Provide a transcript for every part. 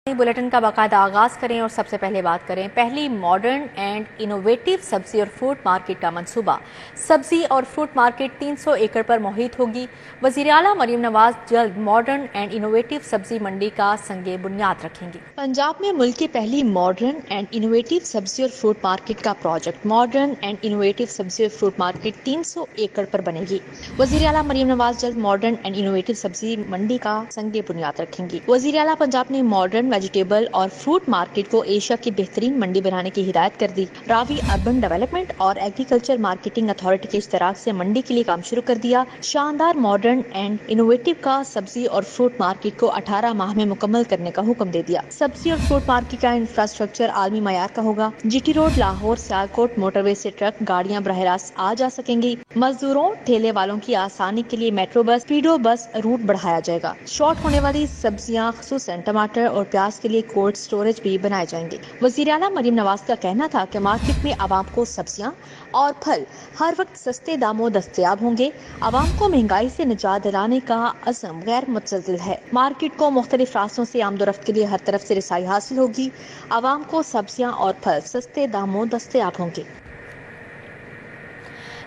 Bulletin का बाकायदा आगाज करें और सबसे पहले बात करें पहली मॉडर्न एंड इनोवेटिव सब्जी और फ्रूट मार्केट का मंसूबा। सब्जी और फ्रूट मार्केट 300 एकड़ पर मुहित होगी। वजीर आला मरियम नवाज जल्द मॉडर्न एंड इनोवेटिव सब्जी मंडी का संगे बुनियाद रखेंगी। पंजाब में मुल्क की पहली मॉडर्न एंड इनोवेटिव सब्जी और फ्रूट मार्केट का प्रोजेक्ट मॉडर्न एंड इनोवेटिव सब्जी और फ्रूट मार्केट 300 एकड़ पर बनेगी। वजीर आला मरियम नवाज जल्द मॉडर्न एंड इनोवेटिव सब्जी मंडी का संगे बुनियाद रखेंगी। वजीर आला पंजाब ने मॉडर्न वेजिटेबल और फ्रूट मार्केट को एशिया की बेहतरीन मंडी बनाने की हिदायत कर दी। रावी अर्बन डेवलपमेंट और एग्रीकल्चर मार्केटिंग अथॉरिटी के इश्तराक से मंडी के लिए काम शुरू कर दिया। शानदार मॉडर्न एंड इनोवेटिव का सब्जी और फ्रूट मार्केट को 18 माह में मुकम्मल करने का हुक्म दे दिया। सब्जी और फ्रूट मार्केट का इंफ्रास्ट्रक्चर आलमी मयार का होगा। GT road Lahore Sialkot motorway से ट्रक गाड़ियां बराह रास्त आ जा सकेंगी। मजदूरों ठेले वालों की आसानी के लिए मेट्रो बस स्पीडो बस रूट बढ़ाया जाएगा। शॉर्ट होने वाली सब्जियां खुसूसन टमाटर और प्याज के लिए कोल्ड स्टोरेज भी बनाए जाएंगे। वजीर आला मरियम नवाज का कहना था कि मार्केट में आवाम को सब्जियां और फल हर वक्त सस्ते दामों दस्तयाब होंगे। आवाम को महंगाई से निजात दिलाने का अज़म गैर मुतज़लज़ल है। मार्केट को मुख्तलिफ रास्तों से आमदोरफ्त के लिए हर तरफ से रिसाई हासिल होगी। आवाम को सब्जियां और फल सस्ते दामों दस्तयाब होंगे।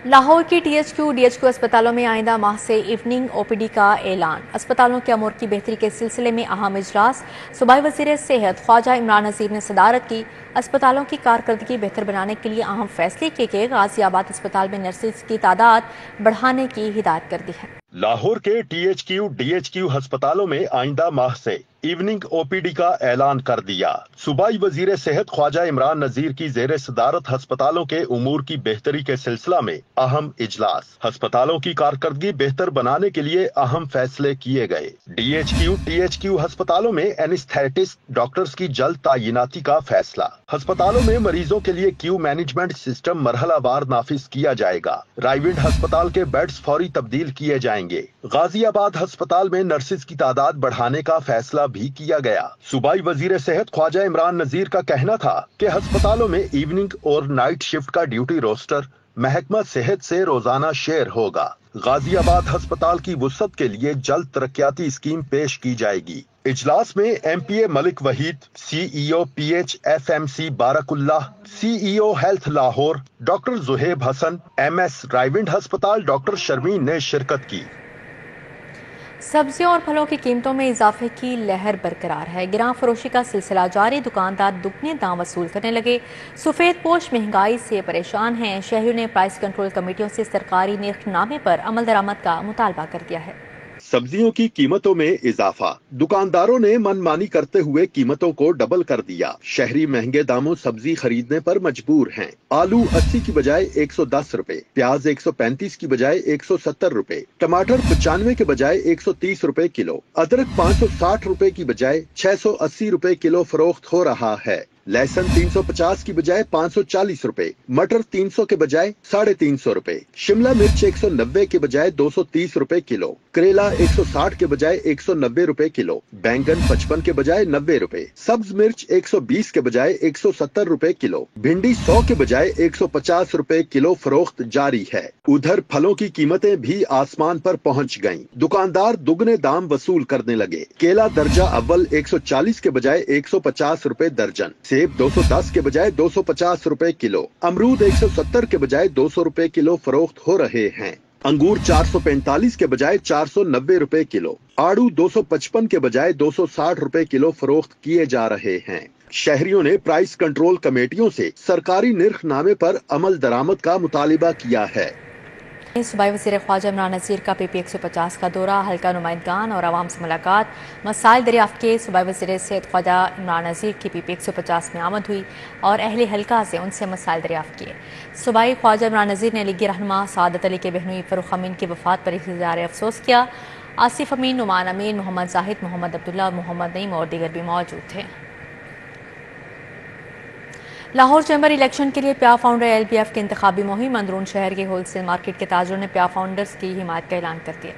लाहौर की DHQ अस्पतालों में आइंदा माह से इवनिंग OPD का ऐलान। अस्पतालों के अमूर की बेहतरी के सिलसिले में अहम इजलास। सूबाई वज़ीर सेहत ख्वाजा इमरान नज़ीर ने सदारत की। अस्पतालों की कारकर्दगी बेहतर बनाने के लिए अहम फैसले किए गए। गाजियाबाद अस्पताल में नर्सेज की तादाद बढ़ाने की हिदायत कर दी है। लाहौर के DHQ अस्पतालों में आइंदा माह से इवनिंग OPD का ऐलान कर दिया। सूबाई वजीर सेहत ख्वाजा इमरान नजीर की जेर सदारत अस्पतालों के उमूर की बेहतरी के सिलसिला में अहम इजलास। अस्पतालों की कारकर्दगी बेहतर बनाने के लिए अहम फैसले किए गए। DHQ अस्पतालों में एनेस्थेटिस्ट डॉक्टर्स की जल्द तैनाती का फैसला। अस्पतालों में मरीजों के लिए क्यू मैनेजमेंट सिस्टम मरहलावार नाफिज किया जाएगा। रायविंड अस्पताल के बेड्स फौरी तब्दील किए जाएंगे। गाजियाबाद अस्पताल में नर्सेज की तादाद बढ़ाने का फैसला भी किया गया। सूबाई वजीर सेहत ख्वाजा इमरान नजीर का कहना था कि अस्पतालों में इवनिंग और नाइट शिफ्ट का ड्यूटी रोस्टर महकमा सेहत से रोजाना शेयर होगा। गाजियाबाद अस्पताल की वुसअत के लिए जल्द तरक्याती स्कीम पेश की जाएगी। इजलास में MPA Malik Waheed, CEO PHFMC Barkatullah, CEO health Lahore doctor Zuhaib Hasan, MS Raiwind अस्पताल डॉक्टर शर्मीन ने शिरकत की। सब्जियों और फलों की कीमतों में इजाफे की लहर बरकरार है। गिरां फरोशी का सिलसिला जारी। दुकानदार दुगने दाम वसूल करने लगे। सफेद पोश महंगाई से परेशान हैं। शहरियों ने प्राइस कंट्रोल कमेटियों से सरकारी निर्खनामे पर अमल दरामद का मुतालबा कर दिया है। सब्जियों की कीमतों में इजाफा। दुकानदारों ने मनमानी करते हुए कीमतों को डबल कर दिया। शहरी महंगे दामों सब्जी खरीदने पर मजबूर हैं। आलू 80 की बजाय 110 रुपए, प्याज 135 की बजाय 170 रुपए, टमाटर 95 के बजाय 130 रुपए किलो, अदरक 560 रुपए की बजाय 680 रुपए किलो फरोख्त हो रहा है। लहसुन 350 की बजाय 540 रुपए, मटर 300 के बजाय 350 रुपए, शिमला मिर्च 190 के बजाय 230 रुपए किलो, करेला 160 के बजाय 190 रुपए किलो, बैंगन 55 के बजाय 90 रुपए, सब्ज मिर्च 120 के बजाय 170 रुपए किलो, भिंडी 100 के बजाय 150 रुपए किलो फरोख्त जारी है। उधर फलों की कीमतें भी आसमान पर पहुंच गईं। दुकानदार दुगने दाम वसूल करने लगे। केला दर्जा अव्वल 140 के बजाय 150 रुपए दर्जन, सेब 210 के बजाय 250 रुपए किलो, अमरूद 170 के बजाय 200 रुपए किलो फरोख्त हो रहे हैं। अंगूर 445 के बजाय 490 रुपए किलो, आड़ू 255 के बजाय 260 रुपए किलो फरोख्त किए जा रहे हैं। शहरियों ने प्राइस कंट्रोल कमेटियों से सरकारी निर्खनामे पर अमल दरामद का मुतालिबा किया है। सूबाई वज़ीर ख्वाजा इमरान नज़ीर का PP 150 का दौरा, हल्का नुमाइंदगान और आवाम से मुलाकात, मसाइल दरियाफ्त के। सूबाई वज़ीर सेहत ख्वाजा इमरान नज़ीर की PP 150 में आमद हुई और अहले हल्का से उनसे मसाइल दरियाफ्त किए। सूबाई ख्वाजा इमरान नज़ीर ने लीगी रहनुमा सादत अली के बहनोई फरूख अमीन की वफात पर इज़हार अफसोस किया। आसिफ अमीन, नुमान अमीन, मोहम्मद जाहिद, मोहम्मद अब्दुल्ला, मोहम्मद नईम और दीगर भी मौजूद थे। लाहौर चैम्बर इलेक्शन के लिए प्या फाउंडर LPF की इंतखाबी मुहिम। अंदरून शहर के होलसेल मार्केट के ताजरों ने प्या फाउंडर्स की हिमायत का ऐलान कर दिया।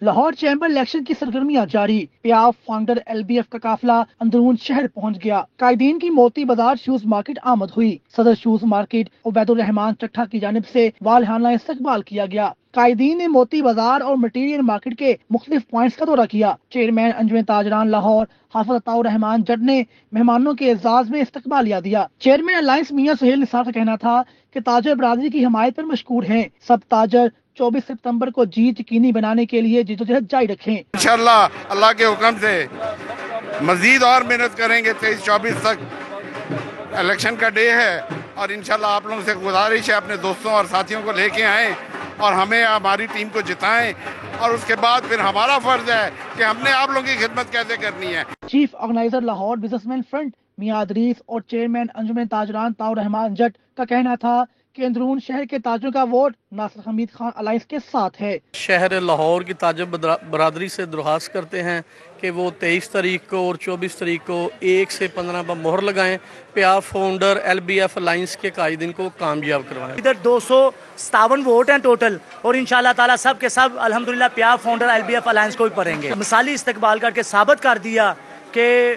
لاہور چیمبر الیکشن کی سرگرمیاں جاری، پیاف فاؤنڈر LBF کا قافلہ اندرون شہر پہنچ گیا۔ قائدین کی موتی بازار شوز مارکیٹ آمد ہوئی۔ صدر شوز مارکیٹ عبید الرحمان چٹھا کی جانب سے والہانہ استقبال کیا گیا۔ قائدین نے موتی بازار اور مٹیریل مارکیٹ کے مختلف پوائنٹس کا دورہ کیا۔ چیئرمین انجمن تاجران لاہور حافظ عطاء الرحمان جٹ نے مہمانوں کے اعزاز میں استقبالیہ دیا۔ چیئرمین الائنس میاں سہیل نثار کا کہنا تھا کہ تاجر برادری کی حمایت پر مشکور ہیں۔ سب تاجر 24 ستمبر کو جیت یقینی بنانے کے لیے جدوجہد جاری رکھیں۔ انشاءاللہ اللہ کے حکم سے مزید اور محنت کریں گے۔ 23-24 تک الیکشن کا ڈے ہے اور انشاءاللہ آپ لوگوں سے گزارش ہے اپنے دوستوں اور ساتھیوں کو لے کے آئیں اور ہمیں ہماری ٹیم کو جتائیں، اور اس کے بعد پھر ہمارا فرض ہے کہ ہم نے آپ لوگوں کی خدمت کیسے کرنی ہے۔ Chief organiser Lahore businessman front Mian Idrees اور چیئرمین انجمن تاجران عطاء الرحمان جٹ کا کہنا تھا کہ اندرون شہر کے تاجروں کا ووٹ ناصر حمید خان الائنس کے ساتھ ہے۔ شہر لاہور کی تاجر برادری سے درخواست کرتے ہیں کہ وہ 23 تاریخ کو اور 24 تاریخ کو 1 سے 15 پر مہر لگائیں، پیاف فاؤنڈر LBF الائنس کے قائدین کو کامیاب کروائیں۔ ادھر 257 ووٹ ہیں ٹوٹل، اور انشاءاللہ تعالی سب کے سب الحمدللہ پیاف فاؤنڈر LBF الائنس کو ہی پڑیں گے۔ مثالی استقبال کر کے ثابت کر دیا کہ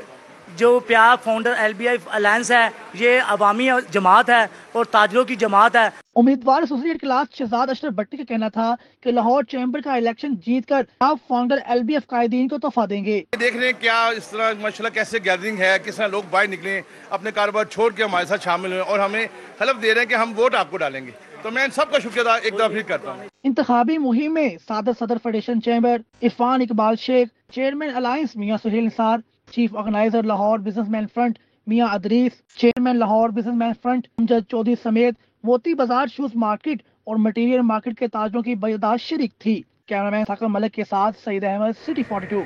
جو پیاف فاؤنڈر LBF الائنس ہے یہ عوامی جماعت ہے اور تاجروں کی جماعت ہے۔ امیدوار ایسوسیٹ کلاس شہزاد اشرف بٹی کا کہنا تھا کہ لاہور چیمبر کا الیکشن جیت کر پیاف فاؤنڈر LBF قائدین کو تحفہ دیں گے۔ دیکھ رہے ہیں کیا اس طرح ماشاءاللہ کیسے گیدرنگ ہے، کس طرح لوگ باہر نکلیں، اپنے کاروبار چھوڑ کے ہمارے ساتھ شامل ہوئے اور ہمیں حلف دے رہے ہیں کہ ہم ووٹ آپ کو ڈالیں گے، تو میں ان سب کا شکریہ ایک دفعہ پھر کرتا ہوں۔ انتخابی مہم میں صدر فیڈریشن چیمبر عرفان اقبال شیخ، chairman alliance Mian Sohail Nisar, chief organiser Lahore businessman front Mian Idrees, chairman Lahore businessman front Amjad Chaudhry سمیت موتی بازار شوز مارکیٹ اور مٹیریل مارکیٹ کے تاجروں کی بعداد شریک تھی۔ کیمرامین ثاقب ملک کے ساتھ سعید احمد، سٹی 42۔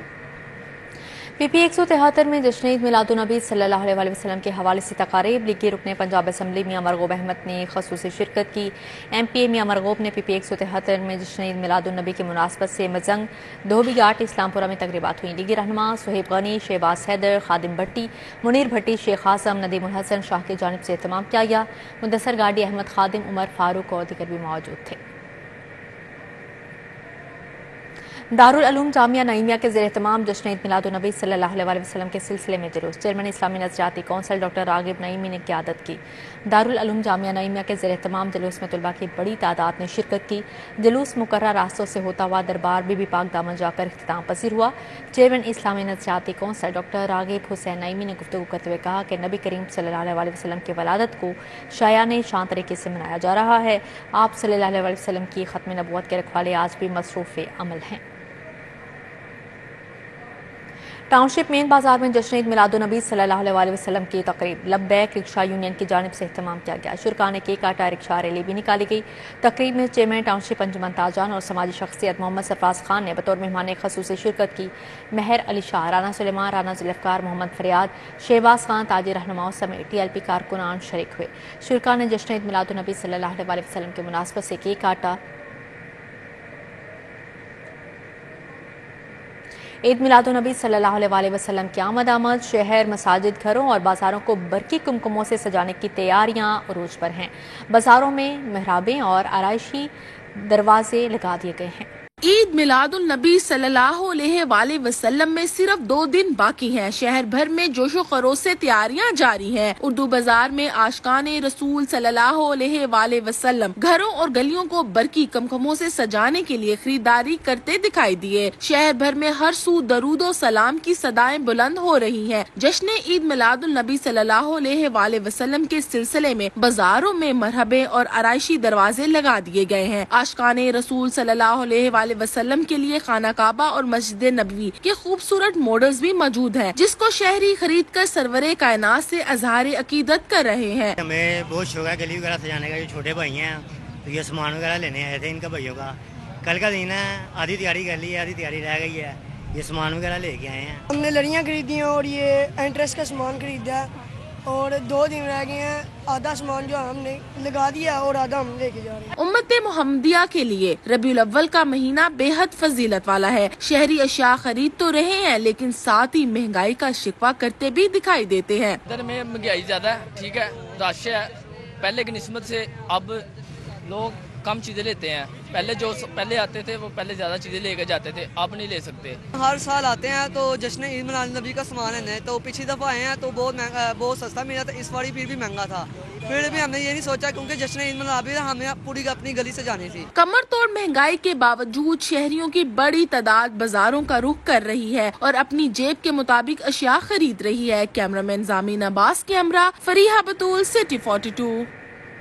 PP 173 میں جشن عید میلاد النبی صلی اللہ علیہ وسلم کے حوالے سے تقاریب۔ لیگی رکن پنجاب اسمبلی میاں مرغوب احمد نے خصوصی شرکت کی۔ MPA میاں مرغوب نے PP 173 میں جشن عید میلاد النبی کی مناسبت سے مزنگ، دھوبی گھاٹ، اسلام پورہ میں تقریبات ہوئیں۔ لیگی رہنما صہیب غنی، شہباز حیدر، خادم بھٹی، منیر بھٹی، شیخ اعظم، ندیم الحسن شاہ کی جانب سے اہتمام کیا گیا۔ مدثر گاڑی، احمد خادم، عمر فاروق اور دیگر بھی موجود تھے۔ دارالعلوم جامعہ نعیمیہ کے زیر اہتمام جشن عید میلاد النبی صلی اللہ علیہ وسلم کے سلسلے میں جلوس۔ چیئرمین اسلامی نظریاتی کونسل ڈاکٹر راغب نعیمی نے قیادت کی۔ دارالعلوم جامعہ نعیمیہ کے زیر اہتمام جلوس میں طلباء کی بڑی تعداد نے شرکت کی۔ جلوس مقررہ راستوں سے ہوتا ہوا دربار بی بی پاک دامن جا کر اختتام پذیر ہوا۔ چیئرمین اسلامی نظریاتی کونسل ڈاکٹر راغب حسین نعیمی نے گفتگو کرتے ہوئے کہا کہ نبی کریم صلی اللہ علیہ وسلم کی ولادت کو شایان شان طریقے سے منایا جا رہا ہے۔ آپ صلی اللہ علیہ وسلم کی ختم نبوت کے رکھوالے آج بھی مصروف عمل ہیں۔ ٹاؤن شپ مین بازار میں جشن عید میلاد النبی صلی اللہ علیہ وسلم کی تقریب لبیک رکشہ یونین کی جانب سے اہتمام کیا گیا۔ شرکاء نے کیک کاٹا، رکشہ ریلی بھی نکالی گئی۔ تقریب میں چیئرمین ٹاؤن شپ انجمن تاجران اور سماجی شخصیت محمد سرفراز خان نے بطور مہمان خصوصی شرکت کی۔ مہر علی شاہ، رانا سلیمان، رانا ذوالفقار، محمد فریاد، شہباز خان، تاجر رہنماؤں سمیت TLP کارکنان شریک ہوئے۔ شرکاء نے جشن عید میلاد النبی صلی اللہ علیہ وسلم کی مناسبت سے کیک کاٹا۔ عید میلاد النبی صلی اللہ علیہ وسلم کی آمد شہر، مساجد، گھروں اور بازاروں کو برقی کمکموں سے سجانے کی تیاریاں عروج پر ہیں۔ بازاروں میں محرابیں اور آرائشی دروازے لگا دیے گئے ہیں۔ عید میلاد النبی صلی اللہ علیہ وآلہ وسلم میں صرف 2 دن باقی ہیں۔ شہر بھر میں جوش و خروش سے تیاریاں جاری ہیں۔ اردو بازار میں عاشقان رسول صلی اللہ علیہ وآلہ وسلم گھروں اور گلیوں کو برقی کمکموں سے سجانے کے لیے خریداری کرتے دکھائی دیے۔ شہر بھر میں ہر سو درود و سلام کی صدائیں بلند ہو رہی ہیں۔ جشن عید میلاد النبی صلی اللہ علیہ وآلہ وسلم کے سلسلے میں بازاروں میں مرحبے اور آرائشی دروازے لگا دیے گئے ہیں۔ عاشقان رسول صلی اللہ علیہ وآلہ وسلم کے لیے خانہ کعبہ اور مسجد نبوی کے خوبصورت ماڈلز بھی موجود ہیں، جس کو شہری خرید کر سرور کائنات سے اظہار عقیدت کر رہے ہیں۔ ہمیں بہت شوق ہے گلی وغیرہ سجانے کا۔ جو چھوٹے بھائی ہیں تو یہ سامان وغیرہ لینے آئے تھے ان کا بھائیوں کا۔ کل کا دن ہے، آدھی تیاری کر لی ہے، آدھی تیاری رہ گئی ہے۔ یہ سامان وغیرہ لے کے آئے ہیں۔ ہم نے لڑیاں خریدی ہیں اور یہ انٹرسٹ کا سامان خریدا ہے اور 2 دن رہ گئے ہیں۔ آدھا سامان جو ہم نے لگا دیا اور آدھا ہم لے کے جا رہے ہیں۔ امت محمدیہ کے لیے ربیع الاول کا مہینہ بے حد فضیلت والا ہے۔ شہری اشیاء خرید تو رہے ہیں لیکن ساتھ ہی مہنگائی کا شکوہ کرتے بھی دکھائی دیتے ہیں۔ ادھر میں مہنگائی زیادہ ہے، ٹھیک ہے، رش ہے، پہلے کی نسبت سے اب لوگ कम चीज़ें लेते हैं। पहले जो पहले आते थे वो पहले ज़्यादा चीज़ें लेकर जाते थे, अब नहीं ले सकते। हर साल आते हैं तो जश्न ईद मिलाद नबी का सामान है, तो पिछली दफ़ा आए हैं तो बहुत महंगा, बहुत सस्ता मिला था, इस बारी फिर भी महंगा था। फिर भी हमने ये नहीं सोचा क्योंकि जश्न ईद मिलाद भी हमें पूरी अपनी गली से जानी थी। कमर तोड़ महंगाई के बावजूद शहरियों की बड़ी तादाद बाजारों का रुख कर रही है और अपनी जेब के मुताबिक अशिया खरीद रही है। कैमरामैन जामीन अब्बास के हमरा, फरीहा बतूल, सिटी 42।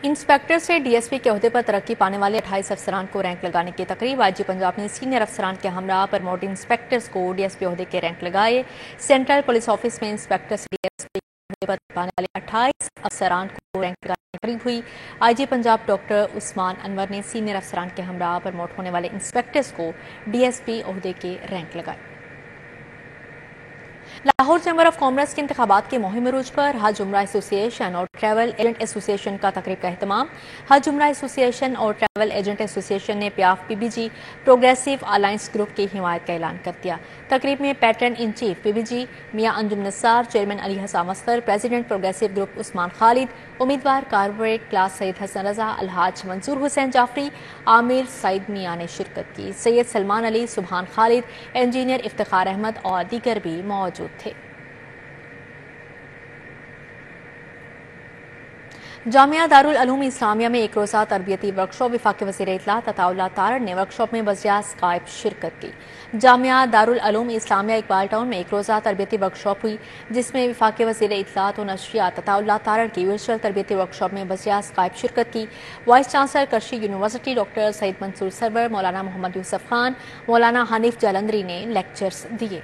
इंस्पेक्टर से डीएसपी के ओहदे पर तरक्की पाने वाले 28 अफसरान को रैंक लगाने की तकरीब। आईजी पंजाब ने सीनियर अफसरान के हमरा प्रमोट इंस्पेक्टर्स को डीएसपी ओहदे के रैंक लगाए। सेंट्रल पुलिस ऑफिस में इंस्पेक्टर से डीएसपी के ओहदे पर पाने वाले 28 अफसरान को रैंक लगाने की तकरीब हुई। आईजी पंजाब डॉक्टर उस्मान अनवर ने सीनियर अफसरान के हमरा प्रमोट होने वाले इंस्पेक्टर्स को डीएसपी ओहदे के रैंक लगाए। लाहौर चैम्बर ऑफ कॉमर्स के इंतखाबात के मुहिम अरूज पर हज उम्रा एसोसिएशन और ट्रैवल एजेंट एसोसिएशन का तकरीब का एहतमाम। हज उम्रा एसोसिएशन और ट्रैवल एजेंट एसोसिएशन ने प्याफ पीबीजी प्रोग्रेसिव अलायंस ग्रुप की हिमायत का ऐलान कर दिया। तकरीब में patron in chief PBG Mian Anjum Nisar, chairman Ali Hasan मस्तर, president progressive group Usman Khalid, उम्मीदवार कारपोरेट क्लास सैयद हसन रजा, अलहाज मंसूर हुसैन जाफरी, आमिर सईद मियां ने शिरकत की। सैयद सलमान अली, सुबहान खालिद, इंजीनियर इफ्तिखार अहमद और दीगर भी मौजूद थे। जामिया दारुल उलूम इस्लामिया में एक रोज़ा तरबियती वर्कशॉप वफाकी वज़ीर इत्तलात अताउल्लाह तारड़ ने वर्कशॉप में बज़िया स्काइप शिरकत की। जामिया दारुल उलूम इस्लामिया इकबाल टाउन में एक रोज़ा तरबियती वर्कशॉप हुई, जिसमें वफाकी वज़ीर इत्तलात और नशरियात अताउल्लाह तारड़ की वर्चुअल तरबियती वर्कशॉप में बज़िया स्काइप शिरकत की। Vice chancellor Qarshi university doctor Saeed Mansoor Sarwar, Maulana Mohammad Yusuf Khan, मौलाना हनीफ जालंधरी ने लेक्चर्स दिए।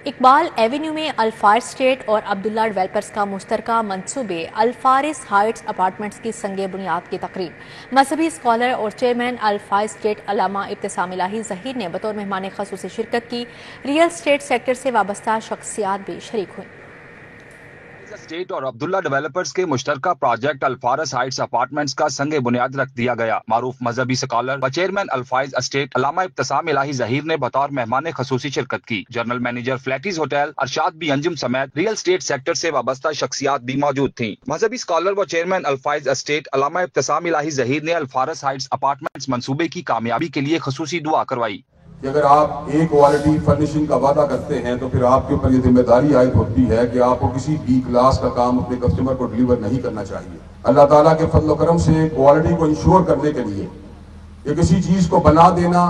इकबाल एवेन्यू में अल्फायर स्टेट और अब्दुल्ला डेवलपर्स का मुश्तरका मंसूबे अल्फारिस हाइट्स अपार्टमेंट्स की संगे बुनियाद की तकरीब। मजहबी स्कॉलर और चेयरमैन अल्फायर स्टेट अल्लामा इब्तिसाम इलाही ज़हीर ने बतौर मेहमान ख़ुसूसी शिरकत की। रियल स्टेट सेक्टर से वाबस्ता शख्सियात भी शरीक हुई। स्टेट और अब्दुल्ला डेवलपर्स के मुश्तरका प्रोजेक्ट अल्फारस हाइट्स अपार्टमेंट्स का संगे बुनियाद रख दिया गया। मारूफ मजहबी स्कॉलर व चेयरमैन अल्फाइज एस्टेट अल्लामा इब्तिसाम इलाही ज़हीर ने बतौर मेहमान खसूसी शिरकत की। General manager Flatties hotel Arshad B Anjum समेत रियल स्टेट सेक्टर से वाबस्ता शख्सियात भी मौजूद थी। मजहबी स्कॉलर व चेयरमैन अल्फाइज एस्टेट अल्लामा इब्तिसाम इलाही ज़हीर ने अल्फारस हाइट्स अपार्टमेंट्स मंसूबे की कामयाबी के लिए खसूसी दुआ करवाई। कि अगर आप एक क्वालिटी फर्निशिंग का वादा करते हैं तो फिर आपके ऊपर ये जिम्मेदारी आयद होती है कि आपको किसी बी क्लास का काम अपने कस्टमर को डिलीवर नहीं करना चाहिए। अल्लाह ताला के फजल करम से क्वालिटी को इंश्योर करने के लिए ये किसी चीज को बना देना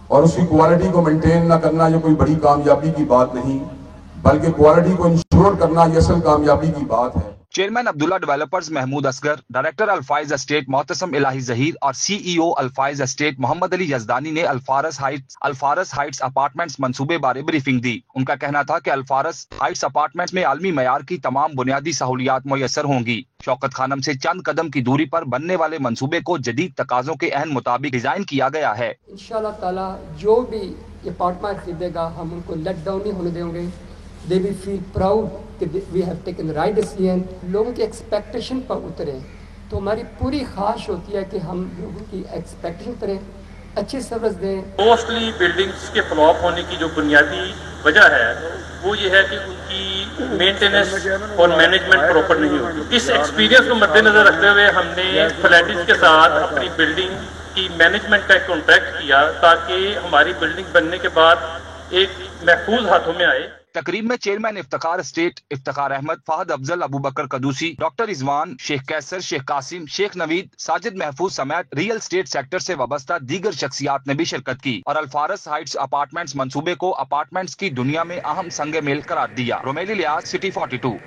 और उसकी क्वालिटी को मेंटेन न करना ये कोई बड़ी कामयाबी की बात नहीं, बल्कि क्वालिटी को इंश्योर करना ये असल कामयाबी की बात है। Chairman Abdullah developers Mahmood Asghar, director Alfaiz estate Mohtasim Elahi Zaheer और सीईओ अल्फाइज एस्टेट मोहम्मद अली यजदानी ने अल्फारस हाइट्स अपार्टमेंट्स मंसूबे बारे ब्रीफिंग दी। उनका कहना था कि अल्फारस हाइट्स अपार्टमेंट्स में आलमी मयार की तमाम बुनियादी सहूलियात मुयसर होंगी। शौकत खानम से चंद कदम की दूरी पर बनने वाले मंसूबे को जदीद तकाजों के अहम मुताबिक डिजाइन किया गया है। इंशाअल्लाह ताला जो भी अपार्टमेंट खरीदेगा हम उनको लेट डाउन नहीं होने देंगे। They will feel proud that we have taken the right decision। लोगों की एक्सपेक्टेशन पर उतरे तो हमारी पूरी ख्वाहिश होती है कि हम लोगों की एक्सपेक्टेशन उतरे, अच्छी सर्विस दें। मोस्टली बिल्डिंग्स के फ्लॉप होने की जो बुनियादी वजह है वो ये है कि उनकी मेंटेनेंस और मैनेजमेंट प्रॉपर नहीं होती। इस एक्सपीरियंस को मद्देनजर रखते हुए हमने फ्लैटिस के साथ अपनी बिल्डिंग की मैनेजमेंट का एक कॉन्ट्रैक्ट किया ताकि हमारी बिल्डिंग बनने के बाद एक महफूज हाथों में आए। तकरीब में चेयरमैन इफ्तिखार स्टेट इफ्तिखार अहमद, फहद अफजल, अबू बकर कदूसी, डॉक्टर इजवान, शेख कैसर, शेख कासिम, शेख नवीद, साजिद महफूज समेत रियल स्टेट सेक्टर से वाबस्ता दीगर शख्सियात ने भी शिरकत की और अल्फारस हाइट्स अपार्टमेंट्स मंसूबे को अपार्टमेंट्स की दुनिया में अहम संगे मेल करार दिया। रोमेली लियाज, सिटी 42।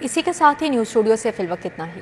इसी के साथ ही न्यूज स्टूडियो से फिलवक्त इतना ही।